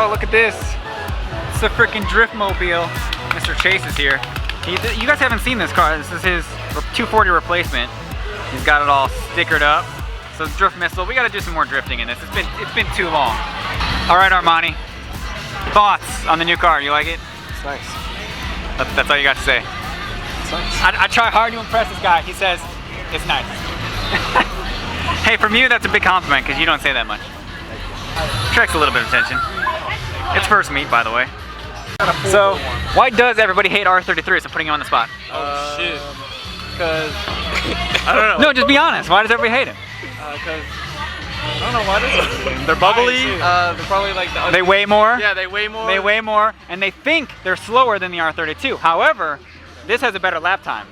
go, look at this. It's a freaking drift mobile. Mr. Chase is here. You guys haven't seen this car. This is his 240 replacement. He's got it all stickered up. So drift missile, we gotta do some more drifting in this. It's been too long. All right, Armani. Thoughts on the new car? You like it? It's nice. That's all you got to say. It's nice. I try hard to impress this guy. He says it's nice. Hey, from you, that's a big compliment because you don't say that much. Attracts a little bit of attention. It's first meet, by the way. So, why does everybody hate R33? So putting you on the spot. Oh shit. Because I don't know. No, just be honest. Why does everybody hate him? Because I don't know why does. They're bubbly. They're probably like the. They weigh more. Yeah, they weigh more. They weigh more, and they think they're slower than the R32. However, this has a better lap time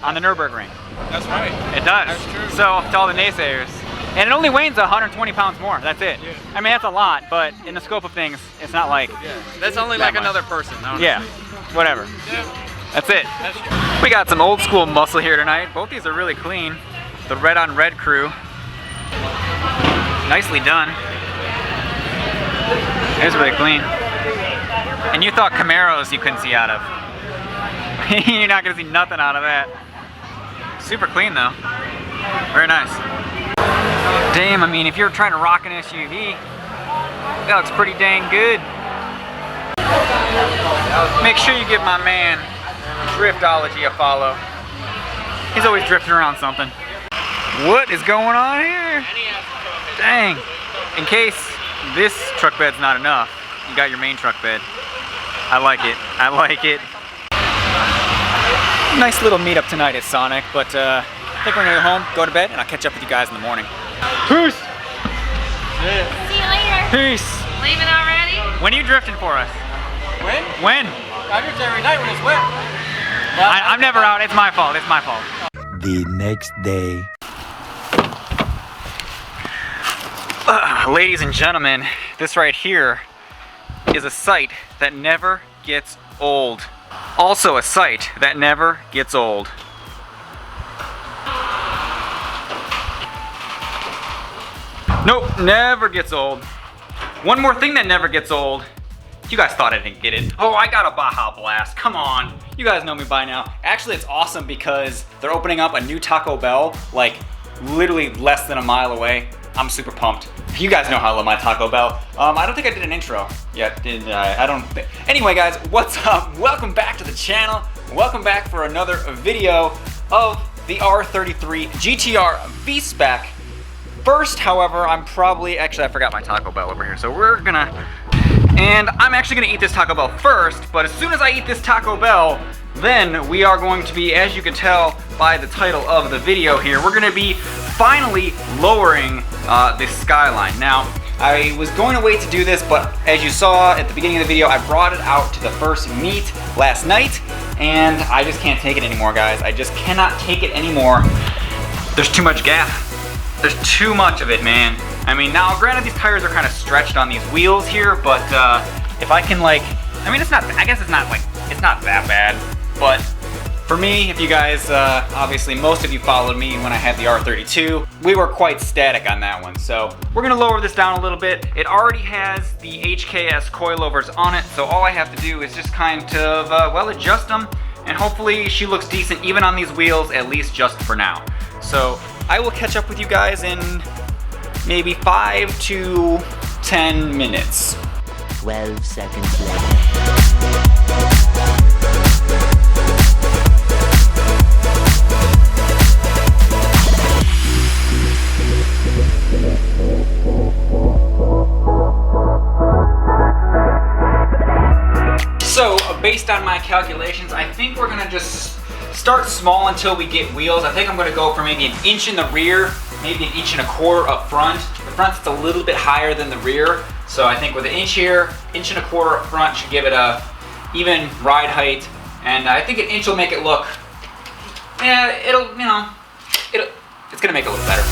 on the Nürburgring. That's right. It does. That's true. So to all the naysayers, and it only weighs 120 pounds more. That's it. Yeah. I mean, that's a lot, but in the scope of things, it's not like. Yeah. That's only that like much. another person. Honestly. Yeah. Whatever. Yeah. That's it. That's true. We got some old school muscle here tonight. Both these are really clean. The red on red crew. Nicely done. It's really clean. And you thought Camaros you couldn't see out of. You're not gonna see nothing out of that. Super clean though. Very nice. Damn, I mean, if you're trying to rock an SUV, that looks pretty dang good. Make sure you give my man Driftology a follow. He's always drifting around something. What is going on here? Dang. In case this truck bed's not enough, you got your main truck bed. I like it. I like it. Nice little meetup tonight at Sonic, but I think we're gonna go home, go to bed, and I'll catch up with you guys in the morning. Peace! See you later. Peace! Leaving already? When are you drifting for us? When? When? I drift every night when it's wet. I'm never out. It's my fault. It's my fault. The next day. Ladies and gentlemen, this right here is a sight that never gets old. Also a sight that never gets old. Nope, never gets old. One more thing that never gets old. You guys thought I didn't get it. Oh, I got a Baja Blast. Come on. You guys know me by now. Actually, it's awesome because they're opening up a new Taco Bell, like literally less than a mile away. I'm super pumped. You guys know how I love my Taco Bell. I don't think I did an intro yet, did I? I don't think. Anyway, guys, what's up? Welcome back to the channel. Welcome back for another video of the R33 GTR VSPEC. First, however, actually I forgot my Taco Bell over here, so I'm actually gonna eat this Taco Bell first, but as soon as I eat this Taco Bell, then we are going to be, as you can tell by the title of the video here, we're gonna be finally lowering this Skyline. Now, I was going to wait to do this, but as you saw at the beginning of the video, I brought it out to the first meet last night, and I just can't take it anymore, guys. I just cannot take it anymore. There's too much gap. There's too much of it, man. I mean, now granted these tires are kind of stretched on these wheels here, but if I can I mean, it's not, I guess it's not that bad, but for me, if you guys, obviously most of you followed me when I had the R32, we were quite static on that one. So we're gonna lower this down a little bit. It already has the HKS coilovers on it, so all I have to do is just kind of, well, adjust them, and hopefully she looks decent even on these wheels, at least just for now. So I will catch up with you guys in maybe 5 to 10 minutes. 12 seconds later. So, based on my calculations, I think we're gonna just start small until we get wheels. I think I'm gonna go for maybe an inch in the rear, maybe an inch and a quarter up front. The front's a little bit higher than the rear, so I think with an inch here, inch and a quarter up front should give it a even ride height, and I think an inch will make it look, yeah, it's gonna make it look better.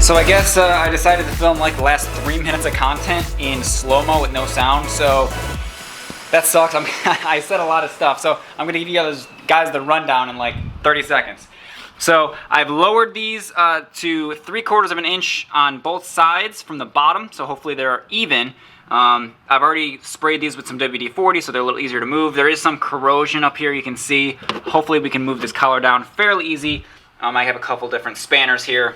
So I guess I decided to film like the last 3 minutes of content in slow-mo with no sound, so that sucks. I said a lot of stuff, so I'm gonna give you guys the rundown in like 30 seconds. So I've lowered these to 3/4 of an inch on both sides from the bottom, so hopefully they're even. I've already sprayed these with some WD-40 so they're a little easier to move. There is some corrosion up here, you can see. Hopefully we can move this collar down fairly easy. I have a couple different spanners here.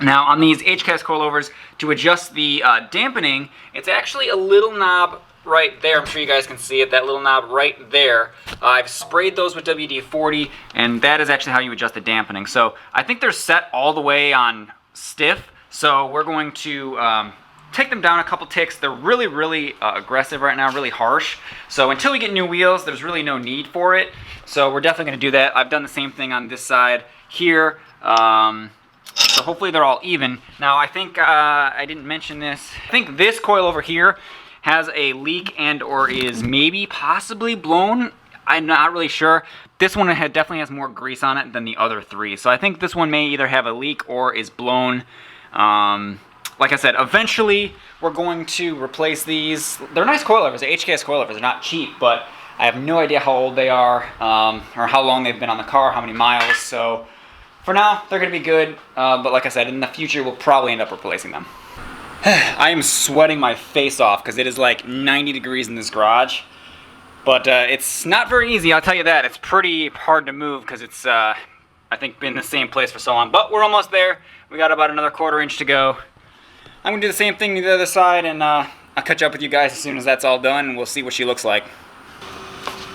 Now on these HKS coilovers, to adjust the dampening, it's actually a little knob right there. I'm sure you guys can see it, that little knob right there. I've sprayed those with WD-40, and that is actually how you adjust the dampening. So I think they're set all the way on stiff, so we're going to take them down a couple ticks. They're really aggressive right now, really harsh. So until we get new wheels, there's really no need for it. So we're definitely gonna do that. I've done the same thing on this side here. So hopefully they're all even. Now I think I didn't mention this. I think this coil over here has a leak and or is maybe possibly blown. I'm not really sure. This one definitely has more grease on it than the other three. So I think this one may either have a leak or is blown. Like I said, eventually we're going to replace these. They're nice coilovers, the HKS coilovers. They're not cheap, but I have no idea how old they are or how long they've been on the car, how many miles. So for now, they're gonna be good. But like I said, in the future, we'll probably end up replacing them. I am sweating my face off because it is like 90 degrees in this garage. But it's not very easy, I'll tell you that. It's pretty hard to move because it's, I think, been in the same place for so long. But we're almost there. We got about another 1/4 inch to go. I'm gonna do the same thing to the other side, and I'll catch up with you guys as soon as that's all done, and we'll see what she looks like.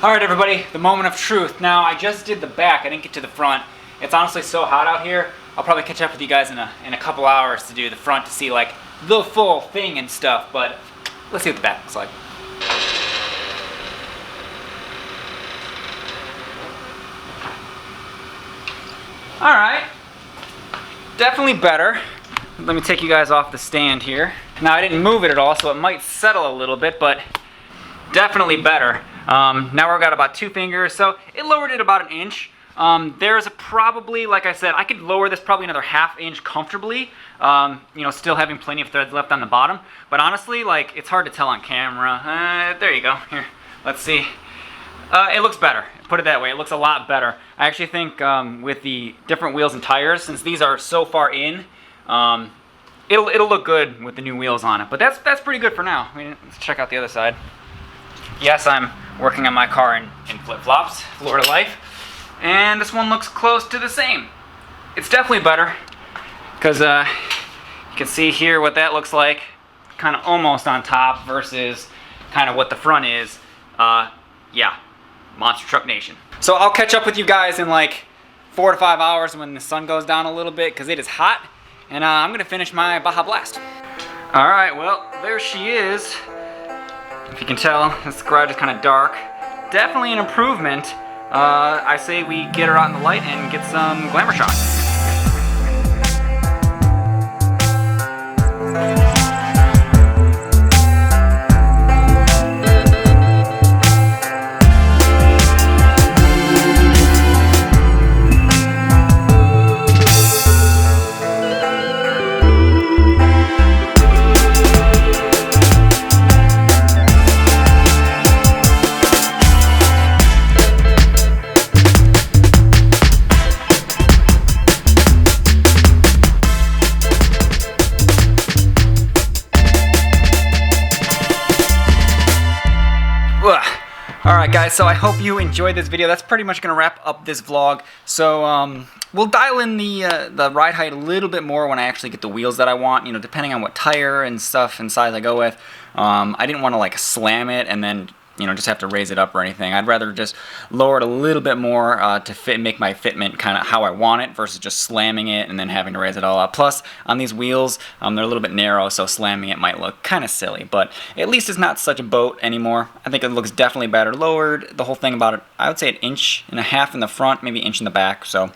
All right, everybody, the moment of truth. Now, I just did the back. I didn't get to the front. It's honestly so hot out here. I'll probably catch up with you guys in a couple hours to do the front to see like the full thing and stuff, but let's see what the back looks like. All right, definitely better. Let me take you guys off the stand here. Now I didn't move it at all, so it might settle a little bit, but definitely better. Now we've got about 2 fingers, so it lowered it about 1 inch. There's probably, like I said, I could lower this probably another 1/2 inch comfortably, you know, still having plenty of threads left on the bottom. But honestly, like, it's hard to tell on camera. There you go. Here, let's see. It looks better. Put it that way. It looks a lot better. I actually think with the different wheels and tires, since these are so far in, it'll look good with the new wheels on it. But that's pretty good for now. I mean, let's check out the other side. Yes, I'm working on my car in flip-flops, Florida life. And this one looks close to the same. It's definitely better because you can see here what that looks like, kind of almost on top versus kind of what the front is. Yeah, Monster Truck Nation. So I'll catch up with you guys in like 4 to 5 hours when the sun goes down a little bit because it is hot, and I'm gonna finish my Baja Blast. All right, well, there she is. If you can tell, this garage is kind of dark. Definitely an improvement. I say we get her out in the light and get some glamour shots. Alright guys, so I hope you enjoyed this video. That's pretty much going to wrap up this vlog. So we'll dial in the ride height a little bit more when I actually get the wheels that I want, you know, depending on what tire and stuff and size I go with. I didn't want to like slam it and then, you know, just have to raise it up or anything. I'd rather just lower it a little bit more to make my fitment kind of how I want it versus just slamming it and then having to raise it all up. Plus, on these wheels, they're a little bit narrow, so slamming it might look kind of silly. But at least it's not such a boat anymore. I think it looks definitely better lowered. The whole thing about it, I would say 1.5 inches in the front, maybe 1 inch in the back. So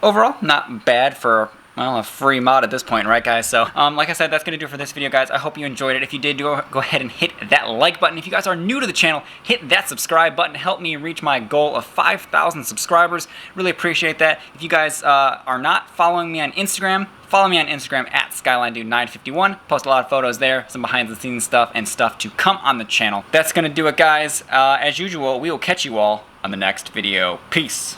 overall, not bad for, well, a free mod at this point, right guys? So, like I said, that's going to do it for this video, guys. I hope you enjoyed it. If you did, go ahead and hit that like button. If you guys are new to the channel, hit that subscribe button to help me reach my goal of 5,000 subscribers. Really appreciate that. If you guys are not following me on Instagram, follow me on Instagram at SkylineDude951. Post a lot of photos there, some behind the scenes stuff, and stuff to come on the channel. That's going to do it, guys. As usual, we will catch you all on the next video. Peace.